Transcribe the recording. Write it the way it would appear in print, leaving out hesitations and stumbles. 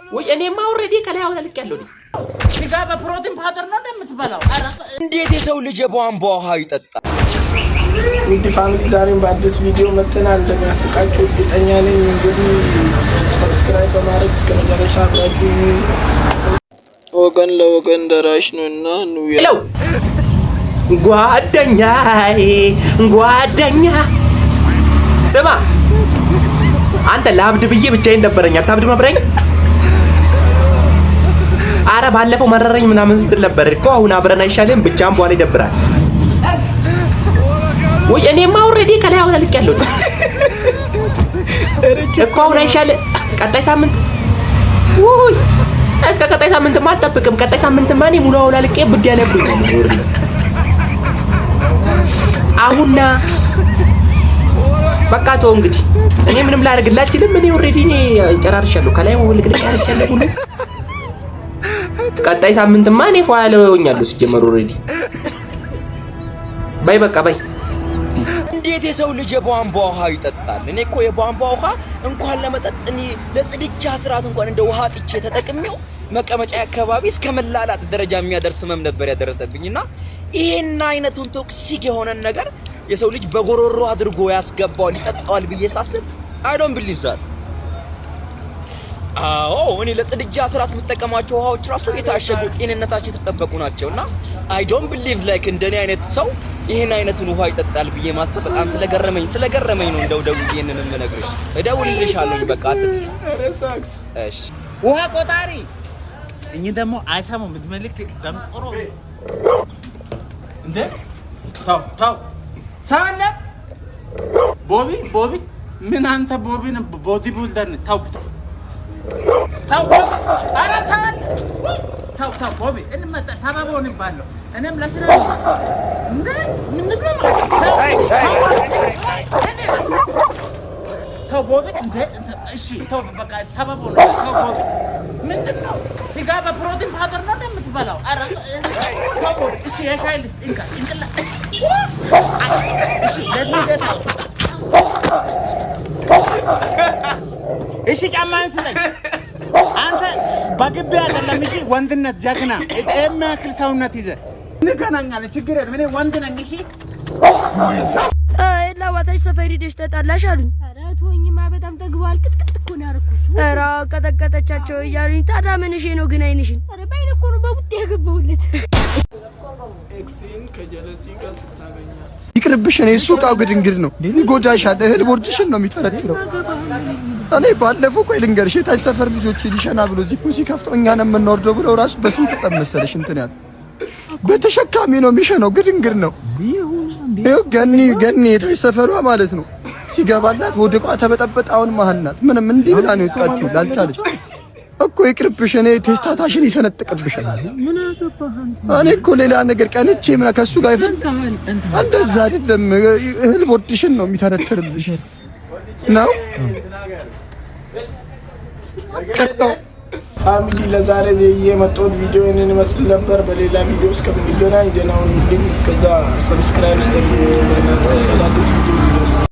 ወይ እኔማ ኦሬዲ ከላይ አውላልቅ ያለው ስጋ በፕሮቲን ፓውደር ነው እንደምትበላው እንዴት የሰው ልጅ ቧንቧ ውሃ ይጠጣል? ውድ ፋሚሊ ዛሬም በአዲስ ቪዲዮ መጥተናል። እንደሚያስቃችሁ እርግጠኛ ነኝ። እንግዲህ ሰብስክራይብ በማድረግ እስከ መጨረሻ አብራችሁ ወገን ለወገን ደራሽ ነውና ነው ያለው። ጓደኛ ስማ አንተ ላብድ ብዬ ብቻዬን ነበረኝ አታብድ መብረኝ አረ ባለፈው መረረኝ ምናምን ስትል ነበር እኮ አሁን አብረን አይሻልም ብቻም በኋላ ይደብራል ወይ እኔማ ኦሬዲ ከላይ አውላልቅ ያለው እኮ አሁን አይሻልም ቀጣይ ሳምንት ወይ እስከ ቀጣይ ሳምንት ማልጠብቅም ቀጣይ ሳምንት ማን ሙሉ አውላልቄ ብድ ያለብኝ ነው አሁንና በቃ ተው እንግዲህ እኔ ምንም ላደርግልህ አልችልም እኔ ኦሬዲ ጨራርሻለሁ ከላይ ወልግልኝ ያርሻለሁ ሁሉ ቀጣይ ሳምንት ማን ይፋለው ሆኛለሁ ሲጀመር ኦሬዲ ባይ በቃ ባይ እንዴት የሰው ልጅ የቧንቧ ውሃ ይጠጣል? እኔ እኮ የቧንቧ ውሃ እንኳን ለመጠጥ እኔ ለጽድቻ ስርዓት እንኳን እንደ ውሃ ጥቼ ተጠቅሜው መቀመጫ አካባቢ እስከ መላላት ደረጃ የሚያደርስ ህመም ነበር ያደረሰብኝና ይሄን አይነቱን ቶክሲክ የሆነ ነገር የሰው ልጅ በጎሮሮ አድርጎ ያስገባው ሊጠጣዋል ብዬ ሳስብ I don't believe that። እኔ ለጽድጃ ስርዓት የምጠቀማቸው ውሃዎች ራሱ የታሸጉ ጤንነታቸው የተጠበቁ ናቸውና I don't believe like እንደኔ አይነት ሰው ይሄን አይነቱን ውሃ ይጠጣል ብዬ ማሰብ በጣም ስለገረመኝ ነው እንደው ደውዬ እንንም ነግርሽ እደውልልሻለሁ በቃ አትጥፊ እሺ ውሃ ቆጣሪ እኚ ደግሞ አይሰማም ምትመልክ ደምቆሮ እንዴ ታው ሳለ ቦቢ ምን አንተ ቦቢን ቦዲ ቢልደር ታው አረ ሳለ ታው ቦቢ እንመጣ ሰባቦን ይባላል እኔም ለስራ እንዴ ምንድነው ታው ቦቢ እንዴ እሺ ታው በቃ ሰባቦን ታው ቦቢ ምንድነው ስጋ በፕሮቲን ፓውደር ነው እንደምትበላው አረ ታው ቦቢ እሺ የሻይ ልስጥ እንቅላ እሺ ለድገታ እሺ ጫማን ስለኝ አንተ በግቢ አይደለም እሺ ወንድነት ጀግና የሚያክል ሰውነት ይዘህ እንገናኛለን ችግር የለም እኔ ወንድ ነኝ እሺ ለዋታች ሰፈሪ ደሽ ተጣላሽ አሉኝ ኧረ ተወኝማ በጣም ተግባል ቅጥቅጥ እኮ ነው ያረኩት ኧረ ቀጠቀጠቻቸው እያሉኝ ታዲያ ምን እሺ ነው ግን አይንሽን ኧረ ባይነ እኮ ነው በቡጤ ያገባውለት ኤክሲን ከጀለሲ ጋር ስታገኛት ይቅርብሽ እኔ እሱ ቃው ግድንግድ ነው ይጎዳሻል እህል ቦርድሽን ነው የሚተረትረው እኔ ባለፈው ቆይ ልንገርሽ የታች ሰፈር ልጆች ሊሸና ብሎ እዚህ ፑሲ ከፍተው እኛን የምንወርደው ብለው ራሱ በስንት ተመሰለሽ እንትን ያለ በተሸካሚ ነው የሚሸነው ግድንግድ ነው ይኸው ገኒ የታች ሰፈሯ ማለት ነው ሲገባላት ወድቋ ተበጠበጣ አሁን መሀናት ምንም እንዲህ ብላ ነው የወጣችው ላልቻለች እኮ ይቅርብሽ እኔ ቴስታታሽን ይሰነጥቅብሻል ምን አገባህ እኔ እኮ ሌላ ነገር ቀንቼ ምና ከሱ ጋር ይፈልጋል እንደዛ አይደለም እህል ቦርድሽን ነው የሚተረትርብሽ ነው ከተው ፋሚሊ ለዛሬ የመጣው ቪዲዮ እኔን መስል ነበር በሌላ ቪዲዮ እስከምንገናኝ ደህና ሁኑ እስከዛ ሰብስክራይብ አድርጉ